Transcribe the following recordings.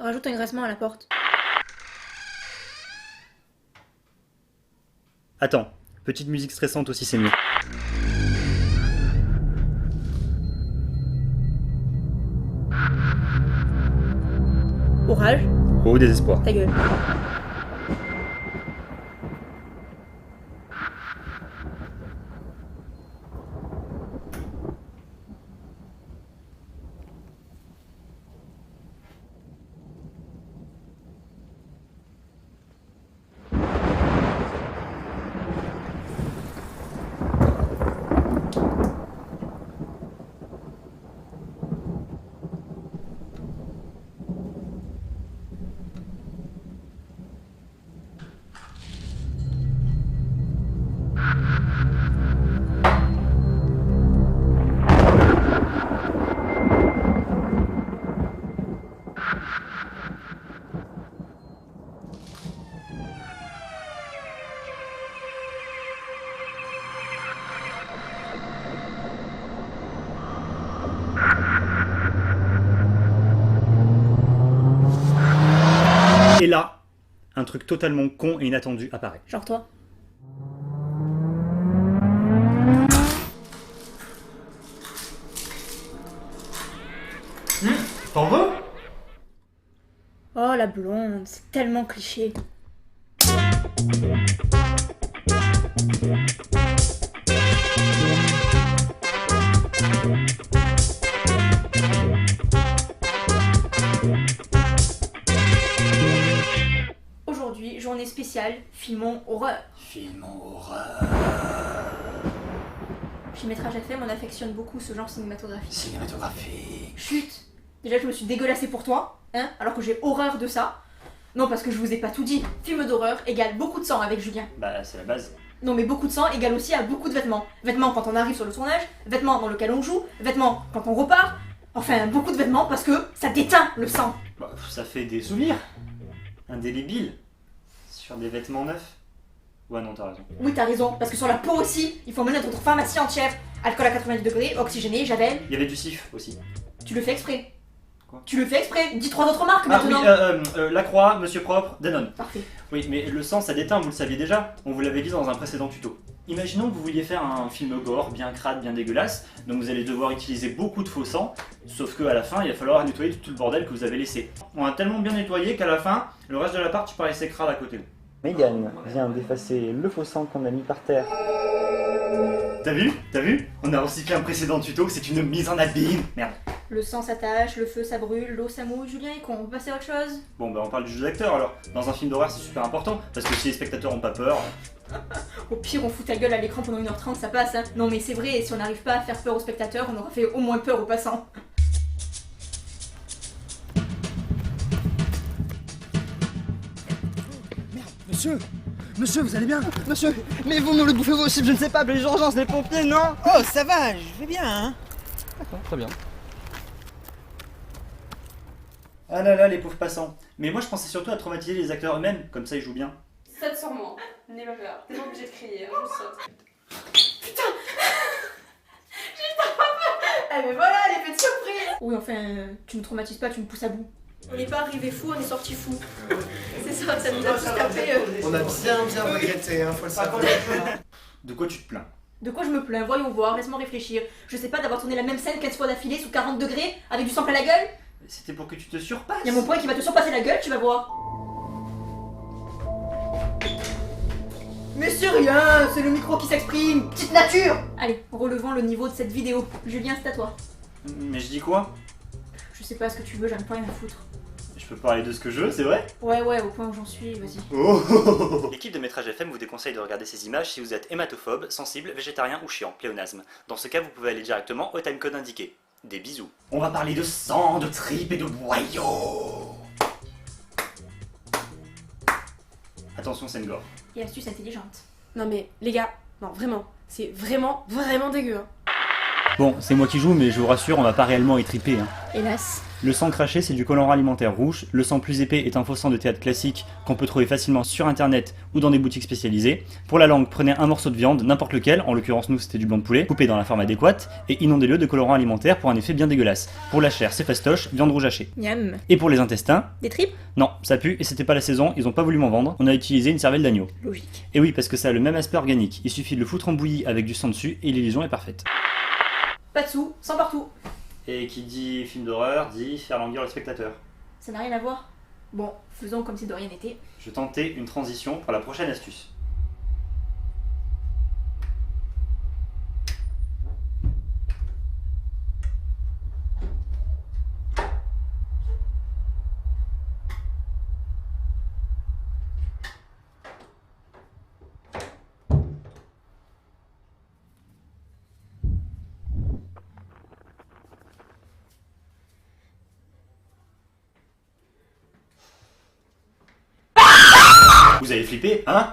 Rajoute un graissement à la porte. Attends, petite musique stressante aussi c'est mieux. Orage. Au désespoir. Ta gueule. Et là, un truc totalement con et inattendu apparaît. Genre toi. T'en veux? Oh la blonde, c'est tellement cliché. Aujourd'hui, journée spéciale, filmons horreur. Filmons horreur. Chez Métrage FM, on affectionne beaucoup ce genre cinématographique. Cinématographique. Chut. Déjà, je me suis dégueulassée pour toi, hein, alors que j'ai horreur de ça. Non, parce que je vous ai pas tout dit. Film d'horreur égale beaucoup de sang avec Julien. Bah c'est la base. Non, mais beaucoup de sang égale aussi à beaucoup de vêtements. Vêtements quand on arrive sur le tournage, vêtements dans lequel on joue, vêtements quand on repart. Enfin, beaucoup de vêtements parce que ça déteint le sang. Bah, ça fait des souvenirs. Indélébiles. Sur des vêtements neufs. Ouais non t'as raison. Oui, t'as raison, parce que sur la peau aussi, il faut mener notre pharmacie entière. Alcool à 90 degrés, oxygéné, javel. Il y avait du sif aussi. Tu le fais exprès. Quoi? Tu le fais exprès. Dis 3 autres marques Ah oui, maintenant. La Croix, Monsieur Propre, Danone. Parfait. Oui, mais le sang ça déteint, vous le saviez déjà. On vous l'avait dit dans un précédent tuto. Imaginons que vous vouliez faire un film gore, bien crade, bien dégueulasse, donc vous allez devoir utiliser beaucoup de faux sang, sauf qu'à la fin, il va falloir nettoyer tout le bordel que vous avez laissé. On a tellement bien nettoyé qu'à la fin, le reste de l'appart, tu paraissais crade à côté. Megan vient d'effacer le faux sang qu'on a mis par terre. T'as vu? T'as vu? On a recyclé un précédent tuto, c'est une mise en abîme. Merde. Le sang s'attache, le feu ça brûle, l'eau ça mouille. Julien est con, on peut passer à autre chose. Bon bah on parle du jeu d'acteur alors. Dans un film d'horreur c'est super important, parce que si les spectateurs ont pas peur... Au pire, on fout ta gueule à l'écran pendant 1h30, ça passe, hein. Non mais c'est vrai, et si on n'arrive pas à faire peur aux spectateurs, on aura fait au moins peur aux passants. Monsieur! Monsieur, vous allez bien? Monsieur, mais vous me le bouffez vous aussi, je ne sais pas, appelez les urgences, les pompiers, non? Oh, ça va, je vais bien, hein. D'accord, très bien. Ah là là, les pauvres passants. Mais moi je pensais surtout à traumatiser les acteurs eux-mêmes, comme ça ils jouent bien. Saute sur moi, n'aie pas peur, t'es pas obligé de crier, hein, je saute. Eh mais voilà, l'effet de surprise. Oui, enfin, tu ne traumatises pas, tu me pousses à bout. On n'est pas arrivé fou, on est sorti fou. C'est ça, ça nous a tous tapé. On a bien regretté, hein, faut le savoir. De quoi tu te plains? De quoi je me plains? Voyons voir, laisse-moi réfléchir. Je sais pas d'avoir tourné la même scène 15 fois d'affilée sous 40 degrés, avec du sang plein la gueule. C'était pour que tu te surpasses. Y'a mon poing qui va te surpasser la gueule, tu vas voir. Mais c'est rien, c'est le micro qui s'exprime, petite nature. Allez, relevons le niveau de cette vidéo. Julien, c'est à toi. Mais je dis quoi? Je sais pas ce que tu veux, j'en ai pas rien à foutre. Je peux parler de ce que je veux, c'est vrai? Ouais, au point où j'en suis, vas-y. Oh. L'équipe de Métrage FM vous déconseille de regarder ces images si vous êtes hématophobe, sensible, végétarien ou chiant, pléonasme. Dans ce cas, vous pouvez aller directement au timecode indiqué. Des bisous. On va parler de sang, de tripes et de boyaux. Attention, scène gore. Et astuce intelligente. Non mais, les gars, non vraiment, c'est vraiment dégueu, hein. Bon, c'est moi qui joue, mais je vous rassure, on va pas réellement y triper. Hein. Hélas. Le sang craché, c'est du colorant alimentaire rouge. Le sang plus épais est un faux sang de théâtre classique qu'on peut trouver facilement sur internet ou dans des boutiques spécialisées. Pour la langue, prenez un morceau de viande, n'importe lequel, en l'occurrence nous c'était du blanc de poulet, coupé dans la forme adéquate, et inondez-le de colorant alimentaire pour un effet bien dégueulasse. Pour la chair, c'est fastoche, viande rouge hachée. Miam. Et pour les intestins, Des tripes? non, ça pue et c'était pas la saison, ils ont pas voulu m'en vendre. On a utilisé une cervelle d'agneau. Logique. Et oui, parce que ça a le même aspect organique. Il suffit de le foutre en bouillie avec du sang dessus et l'illusion est parfaite. Pas de sous, sans partout. Et qui dit film d'horreur dit faire languir le spectateur. Ça n'a rien à voir. Bon, faisons comme si de rien n'était. Je tentais une transition pour la prochaine astuce. Vous avez flippé, hein?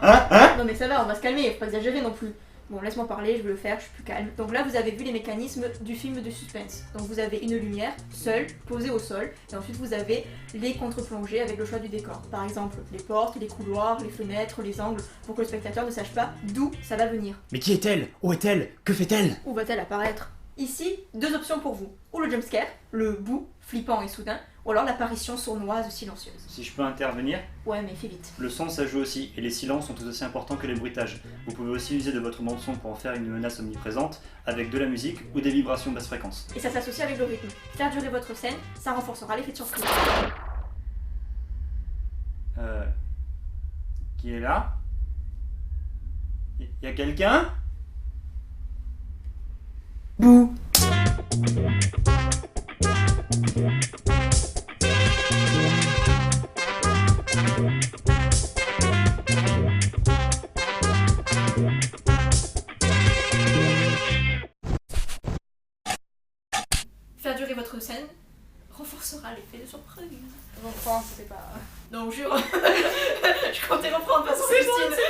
Non mais ça va, on va se calmer, faut pas exagérer non plus. Bon, laisse-moi parler, je vais le faire, je suis plus calme. Donc là, vous avez vu les mécanismes du film de suspense. Donc vous avez une lumière, seule, posée au sol, et ensuite vous avez les contre-plongées avec le choix du décor. Par exemple, les portes, les couloirs, les fenêtres, les angles, pour que le spectateur ne sache pas d'où ça va venir. Mais qui est-elle? Où est-elle? Que fait-elle? Où va-t-elle apparaître? Ici, deux options pour vous. Ou le jumpscare, le bout flippant et soudain, ou alors l'apparition sournoise ou silencieuse. Si je peux intervenir, Ouais, mais fais vite. le son ça joue aussi, et les silences sont tout aussi importants que les bruitages. Vous pouvez aussi user de votre bande son pour en faire une menace omniprésente, avec de la musique ou des vibrations basse fréquence. Et ça s'associe avec le rythme. Faire durer votre scène, ça renforcera l'effet de surprise. Qui est là? Y a quelqu'un? Bouh. Faire durer votre scène renforcera l'effet de surprise. Reprends, c'était pas. Non, jure. Je comptais reprendre, de toute façon, Christine.